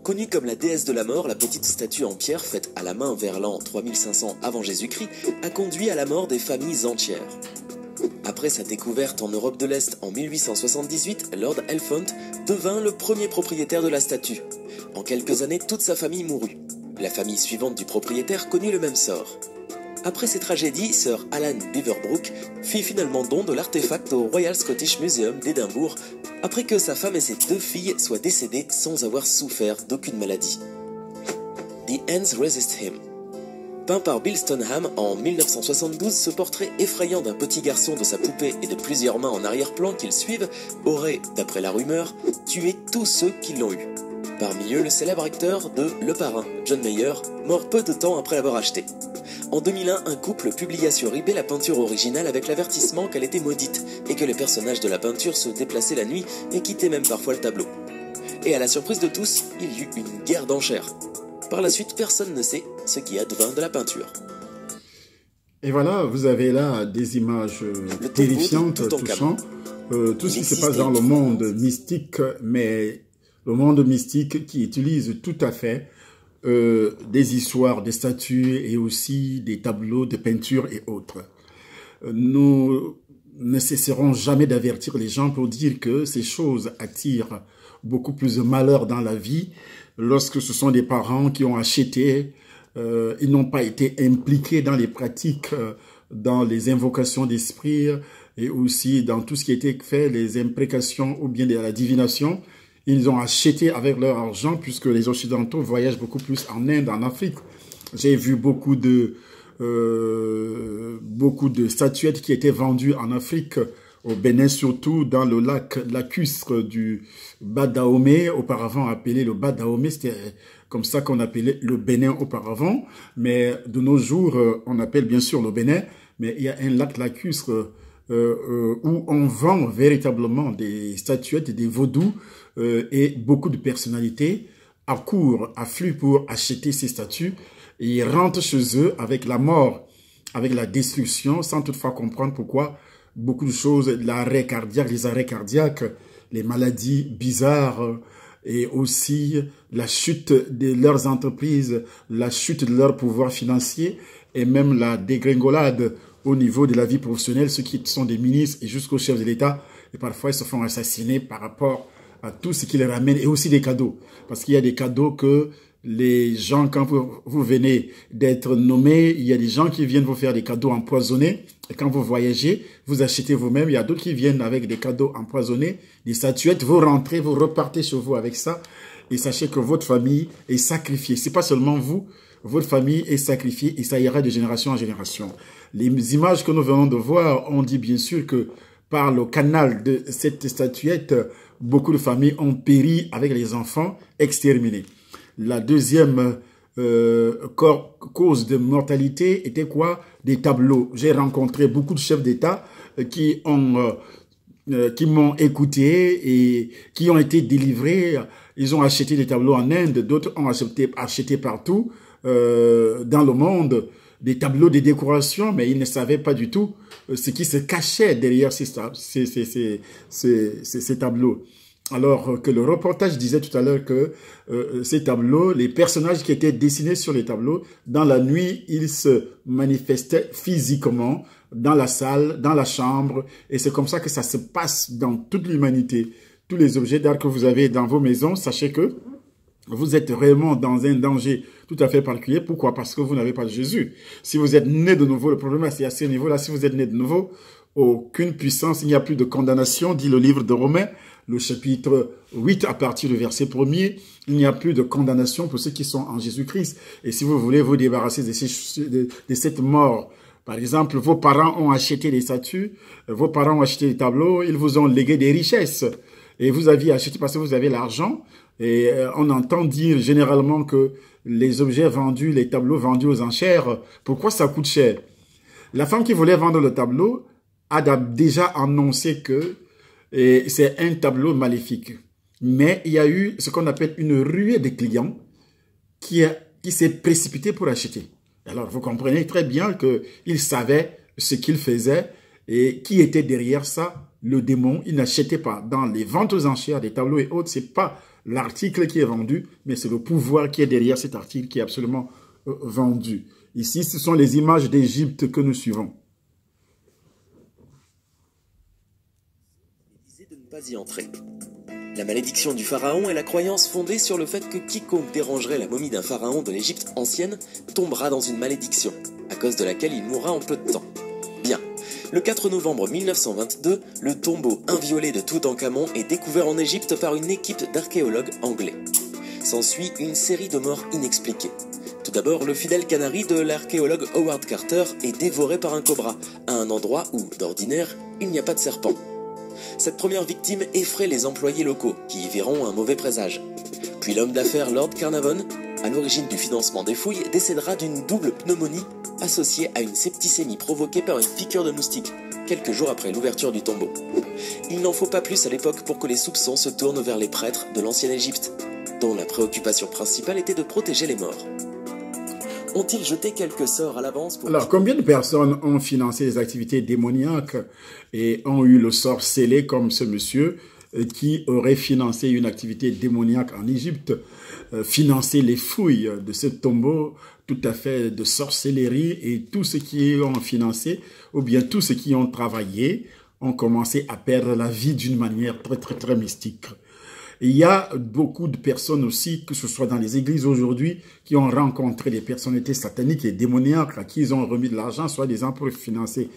Connue comme la déesse de la mort, la petite statue en pierre faite à la main vers l'an 3500 avant Jésus-Christ a conduit à la mort des familles entières. Après sa découverte en Europe de l'Est en 1878, Lord Elfont devint le premier propriétaire de la statue. En quelques années, toute sa famille mourut. La famille suivante du propriétaire connut le même sort. Après ces tragédies, Sir Alan Beaverbrook fit finalement don de l'artefact au Royal Scottish Museum d'Édimbourg, après que sa femme et ses 2 filles soient décédées sans avoir souffert d'aucune maladie. The Ends Resist Him. Peint par Bill Stoneham en 1972, ce portrait effrayant d'un petit garçon de sa poupée et de plusieurs mains en arrière-plan qu'ils suivent aurait, d'après la rumeur, tué tous ceux qui l'ont eu. Parmi eux, le célèbre acteur de Le Parrain, John Mayer, mort peu de temps après l'avoir acheté. En 2001, un couple publia sur eBay la peinture originale avec l'avertissement qu'elle était maudite et que les personnages de la peinture se déplaçaient la nuit et quittaient même parfois le tableau. Et à la surprise de tous, il y eut une guerre d'enchères. Par la suite, personne ne sait ce qui advint de la peinture. Et voilà, vous avez là des images terrifiantes, touchantes, tout ce qui se passe dans le monde mystique, mais le monde mystique qui utilise tout à fait des histoires, des statues et aussi des tableaux de peinture et autres. Nous ne cesserons jamais d'avertir les gens pour dire que ces choses attirent beaucoup plus de malheur dans la vie lorsque ce sont des parents qui ont acheté, ils n'ont pas été impliqués dans les pratiques, dans les invocations d'esprit et aussi dans tout ce qui a été fait, les imprécations ou bien de la divination. Ils ont acheté avec leur argent puisque les Occidentaux voyagent beaucoup plus en Inde, en Afrique. J'ai vu beaucoup de statuettes qui étaient vendues en Afrique, au Bénin surtout, dans le lac lacustre du Bas-Dahomey, auparavant appelé le Bas-Dahomey, c'était comme ça qu'on appelait le Bénin auparavant, mais de nos jours, on appelle bien sûr le Bénin, mais il y a un lac lacustre où on vend véritablement des statuettes, des vaudous et beaucoup de personnalités affluent pour acheter ces statues et ils rentrent chez eux avec la mort, avec la destruction, sans toutefois comprendre pourquoi beaucoup de choses, l'arrêt cardiaque, les arrêts cardiaques, les maladies bizarres et aussi la chute de leurs entreprises, la chute de leur pouvoir financier et même la dégringolade au niveau de la vie professionnelle, ceux qui sont des ministres et jusqu'aux chefs de l'État, et parfois ils se font assassiner par rapport à tout ce qui les ramène, et aussi des cadeaux. Parce qu'il y a des cadeaux que les gens, quand vous venez d'être nommé, il y a des gens qui viennent vous faire des cadeaux empoisonnés, et quand vous voyagez, vous achetez vous-même, il y a d'autres qui viennent avec des cadeaux empoisonnés, des statuettes, vous rentrez, vous repartez chez vous avec ça, et sachez que votre famille est sacrifiée. C'est pas seulement vous, votre famille est sacrifiée, et ça ira de génération en génération. Les images que nous venons de voir, on dit bien sûr que par le canal de cette statuette, beaucoup de familles ont péri avec les enfants exterminés. La deuxième cause de mortalité était quoi? Des tableaux. J'ai rencontré beaucoup de chefs d'État qui m'ont écouté et qui ont été délivrés. Ils ont acheté des tableaux en Inde, d'autres ont acheté partout dans le monde. Des tableaux de décoration, mais ils ne savaient pas du tout ce qui se cachait derrière ces tableaux. Alors que le reportage disait tout à l'heure que ces tableaux, les personnages qui étaient dessinés sur les tableaux, dans la nuit, ils se manifestaient physiquement dans la salle, dans la chambre, et c'est comme ça que ça se passe dans toute l'humanité. Tous les objets d'art que vous avez dans vos maisons, sachez que vous êtes réellement dans un danger tout à fait particulier. Pourquoi? Parce que vous n'avez pas de Jésus. Si vous êtes né de nouveau, le problème c'est à ce niveau-là. Si vous êtes né de nouveau, aucune puissance, il n'y a plus de condamnation, dit le livre de Romains, le chapitre 8 à partir du verset 1er. Il n'y a plus de condamnation pour ceux qui sont en Jésus-Christ. Et si vous voulez vous débarrasser de cette mort, par exemple, vos parents ont acheté des statues, vos parents ont acheté des tableaux, ils vous ont légué des richesses. Et vous aviez acheté parce que vous avez l'argent. Et on entend dire généralement que les objets vendus, les tableaux vendus aux enchères, pourquoi ça coûte cher? La femme qui voulait vendre le tableau a déjà annoncé que c'est un tableau maléfique. Mais il y a eu ce qu'on appelle une ruée de clients qui s'est précipité pour acheter. Alors vous comprenez très bien qu'il savait ce qu'il faisait et qui était derrière ça. Le démon, il n'achetait pas. Dans les ventes aux enchères, des tableaux et autres, c'est pas l'article qui est vendu, mais c'est le pouvoir qui est derrière cet article qui est absolument vendu. Ici, ce sont les images d'Égypte que nous suivons. De ne pas y entrer. La malédiction du pharaon est la croyance fondée sur le fait que quiconque dérangerait la momie d'un pharaon de l'Égypte ancienne tombera dans une malédiction, à cause de laquelle il mourra en peu de temps. Bien. Le 4 novembre 1922, le tombeau inviolé de Toutankhamon est découvert en Égypte par une équipe d'archéologues anglais. S'ensuit une série de morts inexpliquées. Tout d'abord, le fidèle canari de l'archéologue Howard Carter est dévoré par un cobra, à un endroit où, d'ordinaire, il n'y a pas de serpent. Cette première victime effraie les employés locaux, qui y verront un mauvais présage. Puis l'homme d'affaires Lord Carnarvon, à l'origine du financement des fouilles, décédera d'une double pneumonie associée à une septicémie provoquée par une piqûre de moustique, quelques jours après l'ouverture du tombeau. Il n'en faut pas plus à l'époque pour que les soupçons se tournent vers les prêtres de l'ancienne Égypte, dont la préoccupation principale était de protéger les morts. Ont-ils jeté quelques sorts à l'avance pour... Alors, combien de personnes ont financé les activités démoniaques et ont eu le sort scellé comme ce monsieur qui aurait financé une activité démoniaque en Égypte, financé les fouilles de ce tombeau tout à fait de sorcellerie, et tous ceux qui ont financé, ou bien tous ceux qui ont travaillé, ont commencé à perdre la vie d'une manière très mystique. Il y a beaucoup de personnes aussi, que ce soit dans les églises aujourd'hui, qui ont rencontré des personnalités sataniques et démoniaques à qui ils ont remis de l'argent, soit des gens pour financer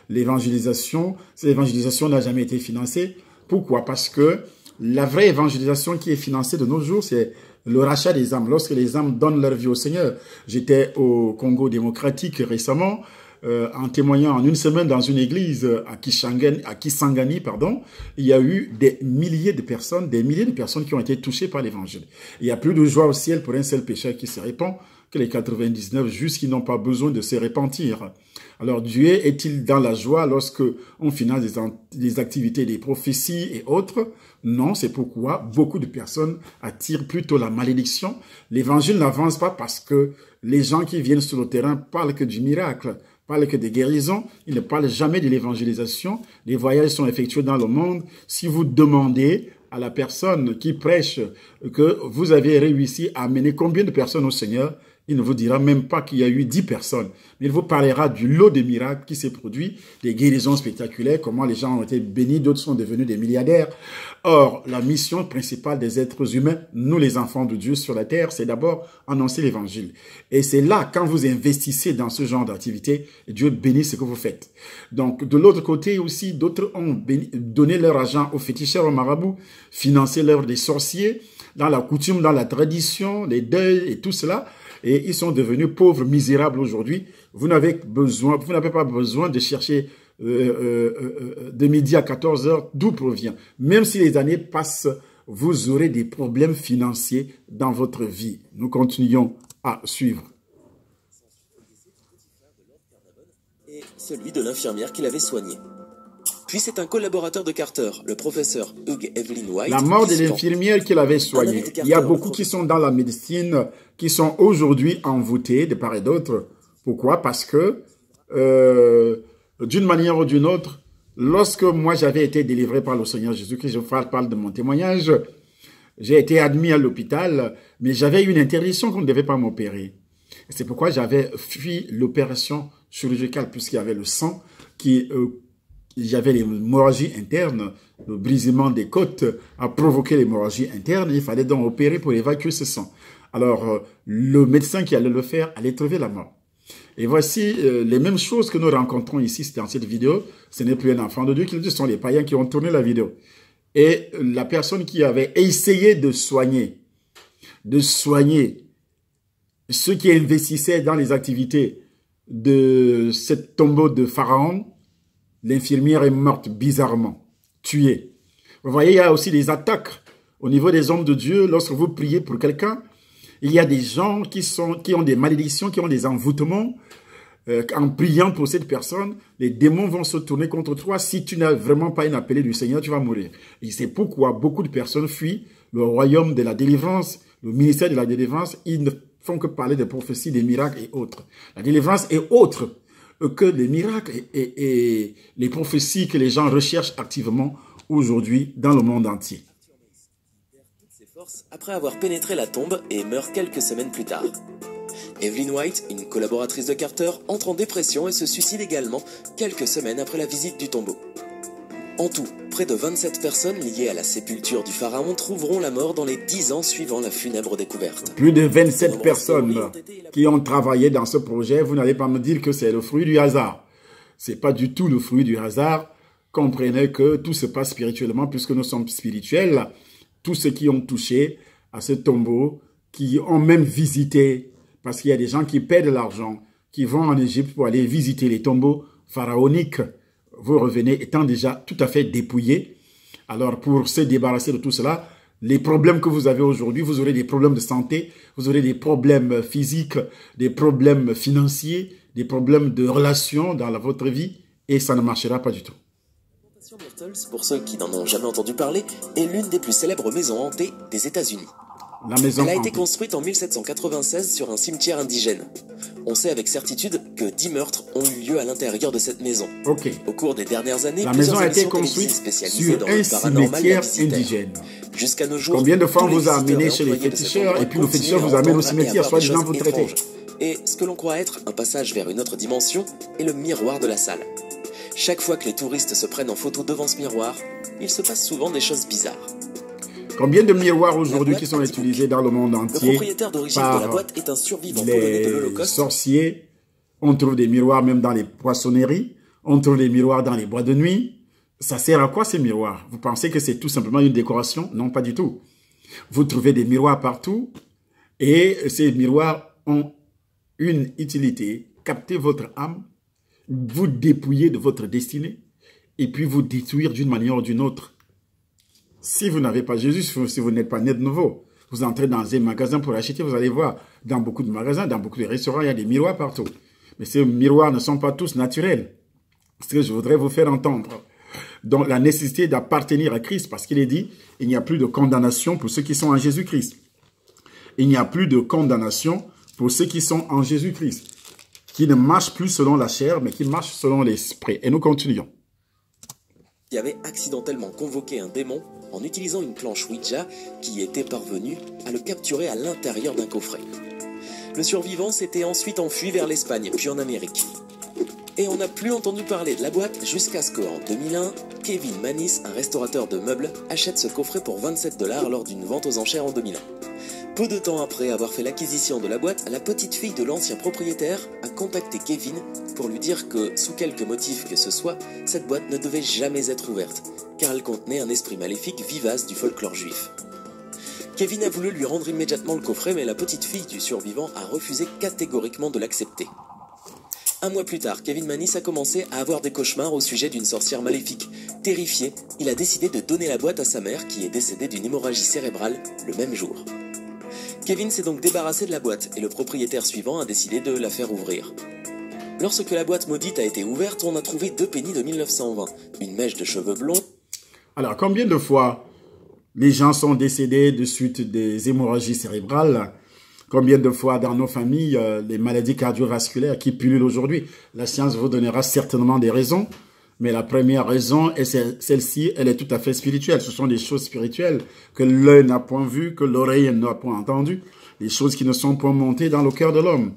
l'évangélisation. Cette évangélisation n'a jamais été financée. Pourquoi? Parce que la vraie évangélisation qui est financée de nos jours, c'est le rachat des âmes. Lorsque les âmes donnent leur vie au Seigneur. J'étais au Congo démocratique récemment, en témoignant en une semaine dans une église à Kisangani, il y a eu des milliers de personnes qui ont été touchées par l'évangile. Il y a plus de joie au ciel pour un seul pécheur qui se répand que les 99 justes qui n'ont pas besoin de se repentir. Alors Dieu est-il dans la joie lorsque on finance des activités, des prophéties et autres? Non, c'est pourquoi beaucoup de personnes attirent plutôt la malédiction. L'évangile n'avance pas parce que les gens qui viennent sur le terrain parlent que du miracle, parlent que des guérisons, ils ne parlent jamais de l'évangélisation. Les voyages sont effectués dans le monde. Si vous demandez à la personne qui prêche que vous avez réussi à amener combien de personnes au Seigneur, il ne vous dira même pas qu'il y a eu 10 personnes. Il vous parlera du lot de miracles qui s'est produit, des guérisons spectaculaires, comment les gens ont été bénis, d'autres sont devenus des milliardaires. Or, la mission principale des êtres humains, nous les enfants de Dieu sur la terre, c'est d'abord annoncer l'évangile. Et c'est là, quand vous investissez dans ce genre d'activité, Dieu bénit ce que vous faites. Donc, de l'autre côté aussi, d'autres ont donné leur argent aux féticheurs, aux marabouts, financé l'œuvre des sorciers, dans la coutume, dans la tradition, les deuils et tout cela. Et ils sont devenus pauvres, misérables aujourd'hui. Vous n'avez pas besoin de chercher de midi à 14 heures d'où provient. Même si les années passent, vous aurez des problèmes financiers dans votre vie. Nous continuons à suivre. Et celui de l'infirmière qui l'avait soigné. Puis c'est un collaborateur de Carter, le professeur Hugh Evelyn White. La mort de l'infirmière qui l'avait soigné. Il y a beaucoup qui sont dans la médecine, qui sont aujourd'hui envoûtés de part et d'autre. Pourquoi? Parce que, d'une manière ou d'une autre, lorsque moi j'avais été délivré par le Seigneur Jésus-Christ, je parle de mon témoignage, j'ai été admis à l'hôpital, mais j'avais une interdiction qu'on ne devait pas m'opérer. C'est pourquoi j'avais fui l'opération chirurgicale, puisqu'il y avait le sang qui... J'avais l'hémorragie interne, le brisement des côtes a provoqué l'hémorragie interne. Il fallait donc opérer pour évacuer ce sang. Alors, le médecin qui allait le faire allait trouver la mort. Et voici les mêmes choses que nous rencontrons ici dans cette vidéo. Ce n'est plus un enfant de Dieu qui le dit, ce sont les païens qui ont tourné la vidéo. Et la personne qui avait essayé de soigner ceux qui investissaient dans les activités de cette tombeau de Pharaon, l'infirmière est morte bizarrement, tuée. Vous voyez, il y a aussi des attaques au niveau des hommes de Dieu. Lorsque vous priez pour quelqu'un, il y a des gens qui ont des malédictions, qui ont des envoûtements. En priant pour cette personne, les démons vont se tourner contre toi. Si tu n'as vraiment pas une appelée du Seigneur, tu vas mourir. Et c'est pourquoi beaucoup de personnes fuient le royaume de la délivrance, le ministère de la délivrance. Ils ne font que parler des prophéties, des miracles et autres. La délivrance est autre que les miracles et les prophéties que les gens recherchent activement aujourd'hui dans le monde entier. divorce après avoir pénétré la tombe et meurt quelques semaines plus tard. Evelyn White, une collaboratrice de Carter, entre en dépression et se suicide également quelques semaines après la visite du tombeau. En tout, près de 27 personnes liées à la sépulture du pharaon trouveront la mort dans les 10 ans suivant la funèbre découverte. Plus de 27 personnes qui ont travaillé dans ce projet, vous n'allez pas me dire que c'est le fruit du hasard. Ce n'est pas du tout le fruit du hasard. Comprenez que tout se passe spirituellement puisque nous sommes spirituels. Tous ceux qui ont touché à ce tombeau, qui ont même visité, parce qu'il y a des gens qui paient de l'argent, qui vont en Égypte pour aller visiter les tombeaux pharaoniques. Vous revenez étant déjà tout à fait dépouillé. Alors pour se débarrasser de tout cela, les problèmes que vous avez aujourd'hui, vous aurez des problèmes de santé, vous aurez des problèmes physiques, des problèmes financiers, des problèmes de relations dans votre vie et ça ne marchera pas du tout. Myrtles, pour ceux qui n'en ont jamais entendu parler, est l'une des plus célèbres maisons hantées des États-Unis. Elle a été construite en 1796 sur un cimetière indigène. On sait avec certitude que 10 meurtres ont eu lieu à l'intérieur de cette maison. Au cours des dernières années, la maison a été construite sur un cimetière indigène. Jusqu'à nos jours, combien de fois on vous a amené chez les féticheurs et puis le féticheur vous amène au cimetière, soi-disant vous traiter. Et ce que l'on croit être un passage vers une autre dimension est le miroir de la salle. Chaque fois que les touristes se prennent en photo devant ce miroir, il se passe souvent des choses bizarres. Combien de miroirs aujourd'hui qui sont utilisés dans le monde entier? Le propriétaire d'origine de la boîte est un survivant polonais de l'Holocauste. Sorciers, on trouve des miroirs même dans les poissonneries, on trouve des miroirs dans les boîtes de nuit. Ça sert à quoi ces miroirs? Vous pensez que c'est tout simplement une décoration? Non, pas du tout. Vous trouvez des miroirs partout et ces miroirs ont une utilité, capter votre âme, vous dépouiller de votre destinée et puis vous détruire d'une manière ou d'une autre. Si vous n'avez pas Jésus, si vous n'êtes pas né de nouveau, vous entrez dans un magasin pour acheter, vous allez voir, dans beaucoup de magasins, dans beaucoup de restaurants, il y a des miroirs partout. Mais ces miroirs ne sont pas tous naturels. C'est ce que je voudrais vous faire entendre. Donc la nécessité d'appartenir à Christ, parce qu'il est dit, il n'y a plus de condamnation pour ceux qui sont en Jésus-Christ. Il n'y a plus de condamnation pour ceux qui sont en Jésus-Christ, qui ne marchent plus selon la chair, mais qui marchent selon l'esprit. Et nous continuons. Il avait accidentellement convoqué un démon en utilisant une planche Ouija qui était parvenue à le capturer à l'intérieur d'un coffret. Le survivant s'était ensuite enfui vers l'Espagne, puis en Amérique. Et on n'a plus entendu parler de la boîte jusqu'à ce qu'en 2001, Kevin Manis, un restaurateur de meubles, achète ce coffret pour 27 $ lors d'une vente aux enchères en 2001. Peu de temps après avoir fait l'acquisition de la boîte, la petite fille de l'ancien propriétaire a contacté Kevin pour lui dire que, sous quelque motif que ce soit, cette boîte ne devait jamais être ouverte, car elle contenait un esprit maléfique vivace du folklore juif. Kevin a voulu lui rendre immédiatement le coffret, mais la petite fille du survivant a refusé catégoriquement de l'accepter. Un mois plus tard, Kevin Manis a commencé à avoir des cauchemars au sujet d'une sorcière maléfique. Terrifié, il a décidé de donner la boîte à sa mère, qui est décédée d'une hémorragie cérébrale le même jour. Kevin s'est donc débarrassé de la boîte et le propriétaire suivant a décidé de la faire ouvrir. Lorsque la boîte maudite a été ouverte, on a trouvé 2 pennies de 1920, une mèche de cheveux blonds. Alors, combien de fois les gens sont décédés de suite des hémorragies cérébrales? Combien de fois dans nos familles, les maladies cardiovasculaires qui pullulent aujourd'hui? La science vous donnera certainement des raisons. Mais la première raison, et celle-ci, elle est tout à fait spirituelle. Ce sont des choses spirituelles que l'œil n'a point vues, que l'oreille n'a point entendues. Des choses qui ne sont point montées dans le cœur de l'homme.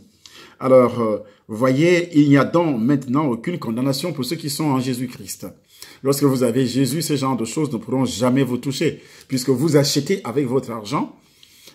Alors, vous voyez, il n'y a donc maintenant aucune condamnation pour ceux qui sont en Jésus-Christ. Lorsque vous avez Jésus, ce genre de choses ne pourront jamais vous toucher, puisque vous achetez avec votre argent.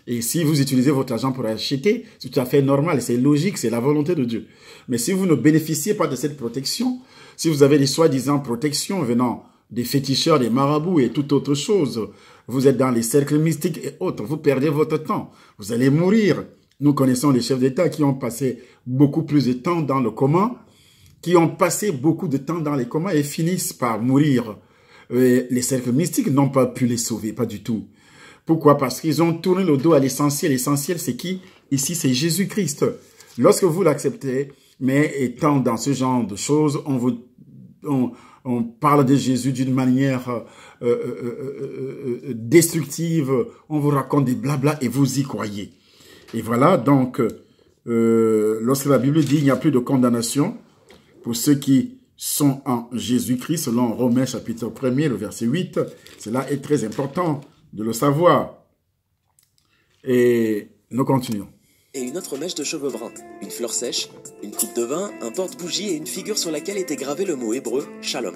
Et si vous utilisez votre argent pour acheter, c'est tout à fait normal, c'est logique, c'est la volonté de Dieu. Mais si vous ne bénéficiez pas de cette protection, si vous avez des soi-disant protections venant des féticheurs, des marabouts et toute autre chose, vous êtes dans les cercles mystiques et autres, vous perdez votre temps, vous allez mourir. Nous connaissons des chefs d'État qui ont passé beaucoup plus de temps dans le coma, qui ont passé beaucoup de temps dans les comas et finissent par mourir. Les cercles mystiques n'ont pas pu les sauver, pas du tout. Pourquoi? Parce qu'ils ont tourné le dos à l'essentiel. L'essentiel, c'est qui? Ici, c'est Jésus-Christ. Lorsque vous l'acceptez, mais étant dans ce genre de choses, on parle de Jésus d'une manière destructive, on vous raconte des blabla et vous y croyez. Et voilà, donc, lorsque la Bible dit qu'il n'y a plus de condamnation pour ceux qui sont en Jésus-Christ, selon Romains chapitre 1er, le verset 8, cela est très important de le savoir. Et nous continuons. Et une autre mèche de cheveux bruns, une fleur sèche, une coupe de vin, un porte-bougie et une figure sur laquelle était gravé le mot hébreu « Shalom ».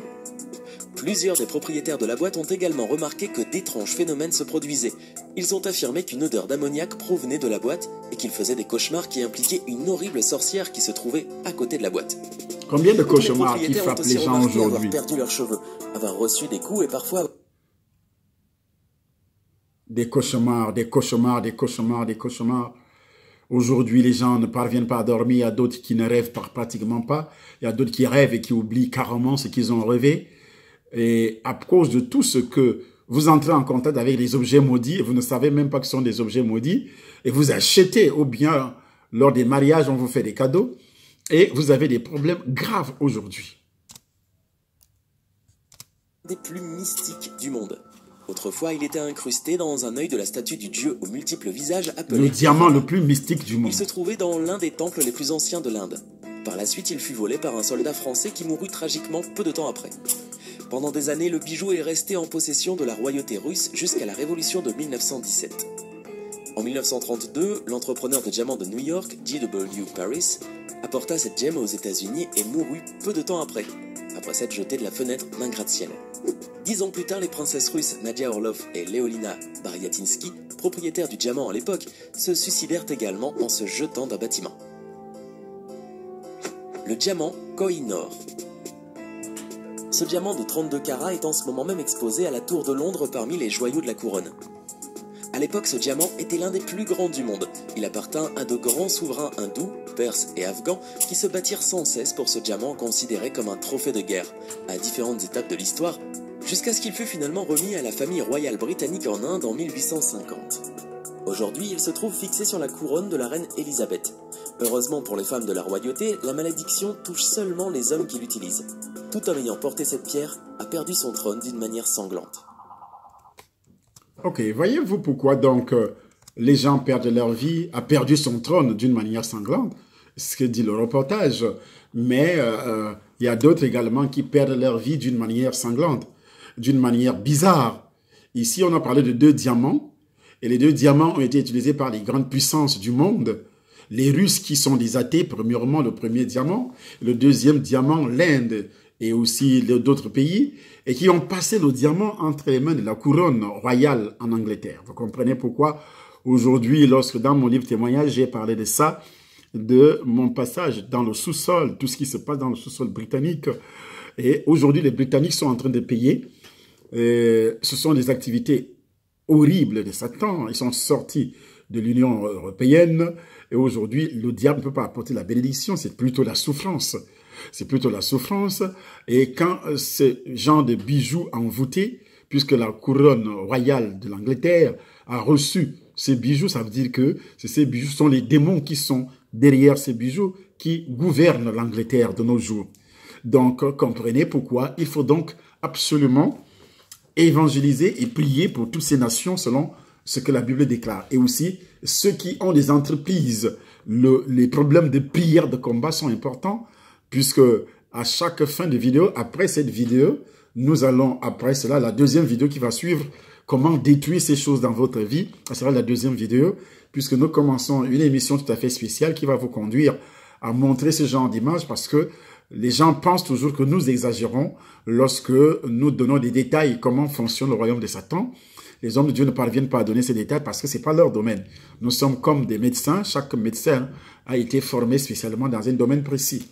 Plusieurs des propriétaires de la boîte ont également remarqué que d'étranges phénomènes se produisaient. Ils ont affirmé qu'une odeur d'ammoniac provenait de la boîte et qu'ils faisaient des cauchemars qui impliquaient une horrible sorcière qui se trouvait à côté de la boîte. Combien de cauchemars qui frappent les gens aujourd'hui? Avoir perdu leurs cheveux, avoir reçu des coups et parfois... Des cauchemars, des cauchemars, des cauchemars, des cauchemars. Aujourd'hui, les gens ne parviennent pas à dormir. Il y a d'autres qui ne rêvent pratiquement pas. Il y a d'autres qui rêvent et qui oublient carrément ce qu'ils ont rêvé. Et à cause de tout ce que vous entrez en contact avec les objets maudits, et vous ne savez même pas que ce sont des objets maudits, et vous achetez ou bien lors des mariages, on vous fait des cadeaux, et vous avez des problèmes graves aujourd'hui. Des plus mystiques du monde. Autrefois, il était incrusté dans un œil de la statue du dieu aux multiples visages appelé... Le diamant le plus mystique du monde. Il se trouvait dans l'un des temples les plus anciens de l'Inde. Par la suite, il fut volé par un soldat français qui mourut tragiquement peu de temps après. Pendant des années, le bijou est resté en possession de la royauté russe jusqu'à la révolution de 1917. En 1932, l'entrepreneur de diamants de New York, J.W. Paris, apporta cette gemme aux États-Unis et mourut peu de temps après s'être jeté de la fenêtre d'un gratte-ciel. 10 ans plus tard, les princesses russes Nadia Orlov et Leolina Baryatinsky, propriétaires du diamant à l'époque, se suicidèrent également en se jetant d'un bâtiment. Le diamant Koh-i-Noor. Ce diamant de 32 carats est en ce moment même exposé à la Tour de Londres parmi les joyaux de la couronne. À l'époque, ce diamant était l'un des plus grands du monde. Il appartint à de grands souverains hindous, perses et afghans qui se battirent sans cesse pour ce diamant considéré comme un trophée de guerre, à différentes étapes de l'histoire, jusqu'à ce qu'il fût finalement remis à la famille royale britannique en Inde en 1850. Aujourd'hui, il se trouve fixé sur la couronne de la reine Elisabeth. Heureusement pour les femmes de la royauté, la malédiction touche seulement les hommes qui l'utilisent. Tout homme ayant porté cette pierre a perdu son trône d'une manière sanglante. Ok, voyez-vous pourquoi donc les gens perdent leur vie, a perdu son trône d'une manière sanglante, ce que dit le reportage, mais il y a d'autres également qui perdent leur vie d'une manière sanglante, d'une manière bizarre. Ici, on a parlé de 2 diamants, et les 2 diamants ont été utilisés par les grandes puissances du monde. Les Russes qui sont des athées, premièrement le premier diamant, le deuxième diamant, l'Inde, et aussi d'autres pays, et qui ont passé le diamant entre les mains de la couronne royale en Angleterre. Vous comprenez pourquoi aujourd'hui, lorsque dans mon livre témoignage, j'ai parlé de ça, de mon passage dans le sous-sol, tout ce qui se passe dans le sous-sol britannique. Et aujourd'hui, les Britanniques sont en train de payer. Ce sont des activités horribles de Satan. Ils sont sortis de l'Union européenne. Et aujourd'hui, le diable ne peut pas apporter la bénédiction, c'est plutôt la souffrance. C'est plutôt la souffrance. Et quand ce genre de bijoux envoûtés, puisque la couronne royale de l'Angleterre a reçu ces bijoux, ça veut dire que ces bijoux sont les démons qui sont derrière ces bijoux qui gouvernent l'Angleterre de nos jours. Donc, comprenez pourquoi il faut donc absolument évangéliser et prier pour toutes ces nations selon ce que la Bible déclare. Et aussi, ceux qui ont des entreprises, les problèmes de prière, de combat sont importants, puisque à chaque fin de vidéo, après cette vidéo, nous allons, après cela, la deuxième vidéo qui va suivre, comment détruire ces choses dans votre vie. Ça sera la deuxième vidéo, puisque nous commençons une émission tout à fait spéciale qui va vous conduire à montrer ce genre d'image, parce que les gens pensent toujours que nous exagérons lorsque nous donnons des détails comment fonctionne le royaume de Satan. Les hommes de Dieu ne parviennent pas à donner ces détails parce que ce n'est pas leur domaine. Nous sommes comme des médecins. Chaque médecin a été formé spécialement dans un domaine précis.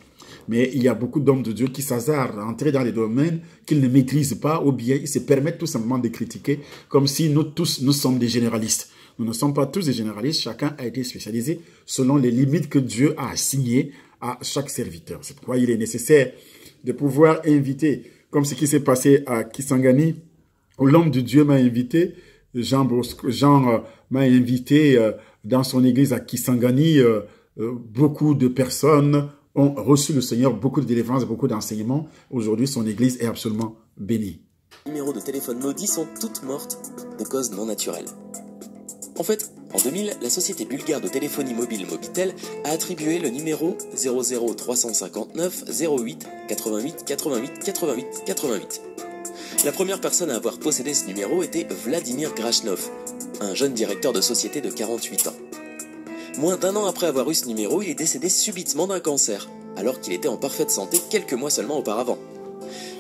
Mais il y a beaucoup d'hommes de Dieu qui s'hasardent à entrer dans les domaines qu'ils ne maîtrisent pas ou bien ils se permettent tout simplement de critiquer comme si nous tous, nous sommes des généralistes. Nous ne sommes pas tous des généralistes. Chacun a été spécialisé selon les limites que Dieu a assignées à chaque serviteur. C'est pourquoi il est nécessaire de pouvoir inviter, comme ce qui s'est passé à Kisangani, où l'homme de Dieu m'a invité, Jean m'a invité dans son église à Kisangani. Beaucoup de personnes ont reçu le Seigneur, beaucoup de délivrances, beaucoup d'enseignements. Aujourd'hui, son église est absolument bénie. Les numéros de téléphone maudits sont toutes mortes de causes non naturelles. En fait, en 2000, la société bulgare de téléphonie mobile Mobitel a attribué le numéro 00359 08 88 88 88 88. La première personne à avoir possédé ce numéro était Vladimir Grachnov. un jeune directeur de société de 48 ans. Moins d'un an après avoir eu ce numéro, il est décédé subitement d'un cancer, alors qu'il était en parfaite santé quelques mois seulement auparavant.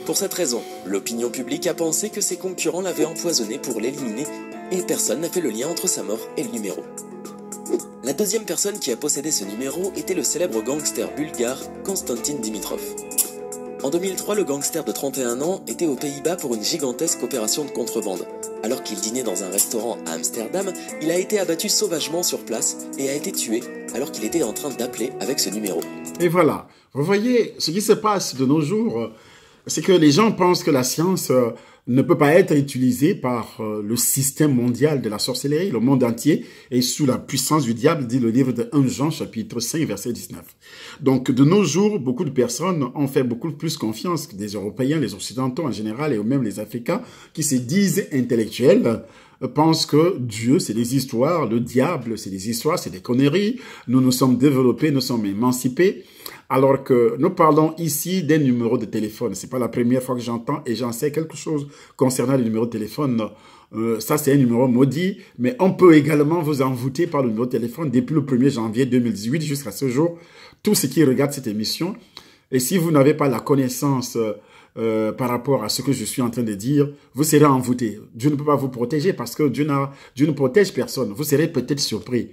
Pour cette raison, l'opinion publique a pensé que ses concurrents l'avaient empoisonné pour l'éliminer, et personne n'a fait le lien entre sa mort et le numéro. La deuxième personne qui a possédé ce numéro était le célèbre gangster bulgare Konstantin Dimitrov. En 2003, le gangster de 31 ans était aux Pays-Bas pour une gigantesque opération de contrebande. Alors qu'il dînait dans un restaurant à Amsterdam, il a été abattu sauvagement sur place et a été tué alors qu'il était en train d'appeler avec ce numéro. Et voilà, vous voyez, ce qui se passe de nos jours, c'est que les gens pensent que la science ne peut pas être utilisée par le système mondial de la sorcellerie. Le monde entier est sous la puissance du diable, dit le livre de 1 Jean, chapitre 5, verset 19. Donc, de nos jours, beaucoup de personnes ont fait beaucoup plus confiance que des Européens, les Occidentaux en général, et même les Africains, qui se disent intellectuels, pensent que Dieu, c'est des histoires, le diable, c'est des histoires, c'est des conneries. Nous nous sommes développés, nous sommes émancipés. Alors que nous parlons ici des numéros de téléphone. C'est pas la première fois que j'entends et j'en sais quelque chose concernant les numéros de téléphone. Ça, c'est un numéro maudit, mais on peut également vous envoûter par le numéro de téléphone depuis le 1er janvier 2018 jusqu'à ce jour. Tous ceux qui regardent cette émission, et si vous n'avez pas la connaissance par rapport à ce que je suis en train de dire, vous serez envoûté. Dieu ne peut pas vous protéger parce que Dieu ne protège personne. Vous serez peut-être surpris.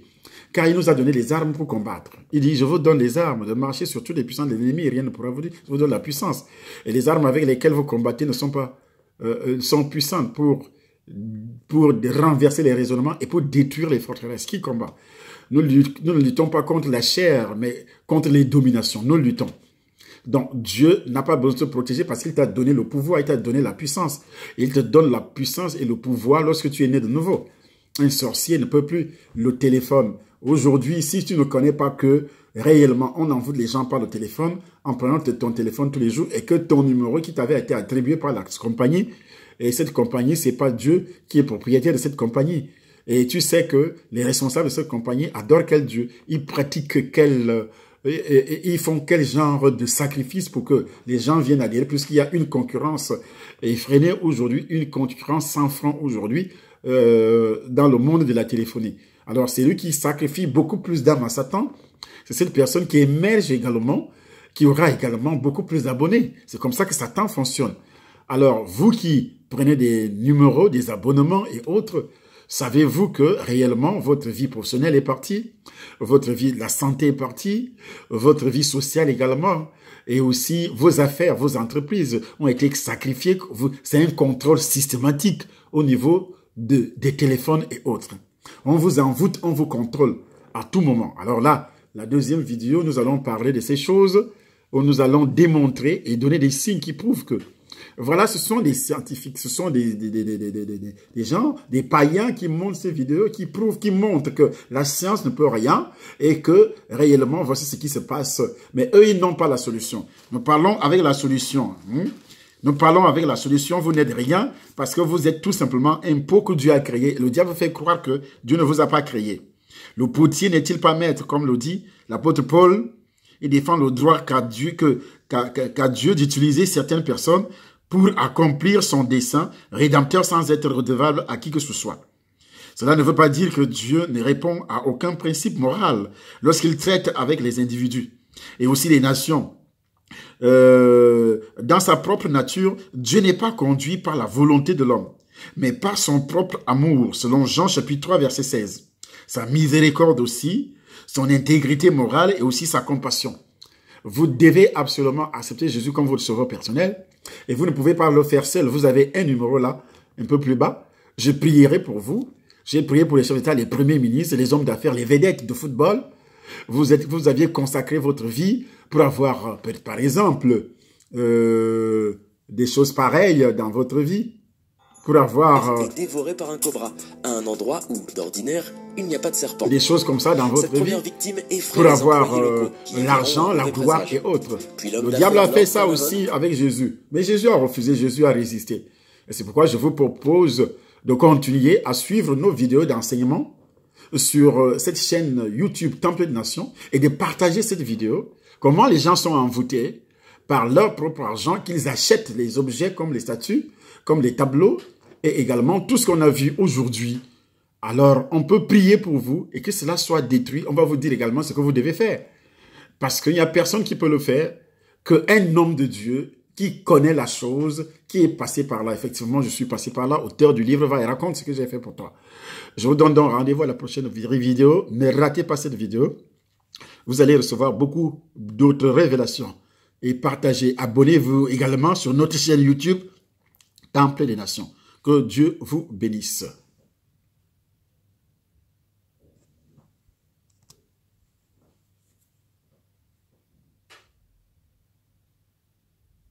Car il nous a donné les armes pour combattre. Il dit, je vous donne les armes de marcher sur toutes les puissances de l'ennemi et rien ne pourra vous dire. Je vous donne la puissance. Et les armes avec lesquelles vous combattez ne sont pas sont puissantes pour renverser les raisonnements et pour détruire les forteresses. Qui combat? Nous ne luttons pas contre la chair, mais contre les dominations. Nous luttons. Donc, Dieu n'a pas besoin de te protéger parce qu'il t'a donné le pouvoir, il t'a donné la puissance. Il te donne la puissance et le pouvoir lorsque tu es né de nouveau. Un sorcier ne peut plus le téléphone. Aujourd'hui, si tu ne connais pas que réellement on envoûte les gens par le téléphone en prenant ton téléphone tous les jours et que ton numéro qui t'avait été attribué par la compagnie, et cette compagnie, c'est pas Dieu qui est propriétaire de cette compagnie. Et tu sais que les responsables de cette compagnie adorent quel Dieu, ils pratiquent ils font quel genre de sacrifice pour que les gens viennent adhérer, puisqu'il y a une concurrence effrénée aujourd'hui, une concurrence sans frein aujourd'hui dans le monde de la téléphonie. Alors, c'est lui qui sacrifie beaucoup plus d'âmes à Satan. C'est cette personne qui émerge également, qui aura également beaucoup plus d'abonnés. C'est comme ça que Satan fonctionne. Alors, vous qui prenez des numéros, des abonnements et autres, savez-vous que réellement votre vie professionnelle est partie, votre vie de la santé est partie, votre vie sociale également, et aussi vos affaires, vos entreprises ont été sacrifiées. C'est un contrôle systématique au niveau des téléphones et autres. On vous envoûte, on vous contrôle à tout moment. Alors là, la deuxième vidéo, nous allons parler de ces choses où nous allons démontrer et donner des signes qui prouvent que voilà, ce sont des scientifiques, ce sont des gens, des païens qui montrent ces vidéos, qui prouvent, qui montrent que la science ne peut rien et que réellement, voici ce qui se passe. Mais eux, ils n'ont pas la solution. Nous parlons avec la solution. Nous parlons avec la solution, vous n'êtes rien parce que vous êtes tout simplement un pot que Dieu a créé. Le diable fait croire que Dieu ne vous a pas créé. Le potier n'est-il pas maître, comme le dit l'apôtre Paul? Il défend le droit qu'a Dieu d'utiliser certaines personnes pour accomplir son dessein rédempteur sans être redevable à qui que ce soit. Cela ne veut pas dire que Dieu ne répond à aucun principe moral lorsqu'il traite avec les individus et aussi les nations. Dans sa propre nature, Dieu n'est pas conduit par la volonté de l'homme, mais par son propre amour, selon Jean chapitre 3, verset 16. Sa miséricorde aussi, son intégrité morale et aussi sa compassion. Vous devez absolument accepter Jésus comme votre sauveur personnel et vous ne pouvez pas le faire seul. Vous avez un numéro là, un peu plus bas. Je prierai pour vous. J'ai prié pour les chefs d'État, les premiers ministres, les hommes d'affaires, les vedettes de football. Vous aviez consacré votre vie pour avoir, par exemple, des choses pareilles dans votre vie. Pour avoir... été dévoré par un cobra, à un endroit où, d'ordinaire, il n'y a pas de serpent. Des choses comme ça dans votre vie. Pour avoir l'argent, la gloire et autres. Le diable a fait ça aussi avec Jésus. Mais Jésus a refusé, Jésus a résisté. Et c'est pourquoi je vous propose de continuer à suivre nos vidéos d'enseignement sur cette chaîne YouTube Temple de Nation et de partager cette vidéo. Comment les gens sont envoûtés par leur propre argent, qu'ils achètent les objets comme les statues, comme les tableaux, et également tout ce qu'on a vu aujourd'hui alors on peut prier pour vous et que cela soit détruit. On va vous dire également ce que vous devez faire. Parce qu'il n'y a personne qui peut le faire qu'un homme de Dieu qui connaît la chose, qui est passé par là. Effectivement, je suis passé par là. Auteur du livre va et raconte ce que j'ai fait pour toi. Je vous donne donc rendez-vous à la prochaine vidéo. Ne ratez pas cette vidéo. Vous allez recevoir beaucoup d'autres révélations. Et partagez, abonnez-vous également sur notre chaîne YouTube, Temple des Nations. Que Dieu vous bénisse.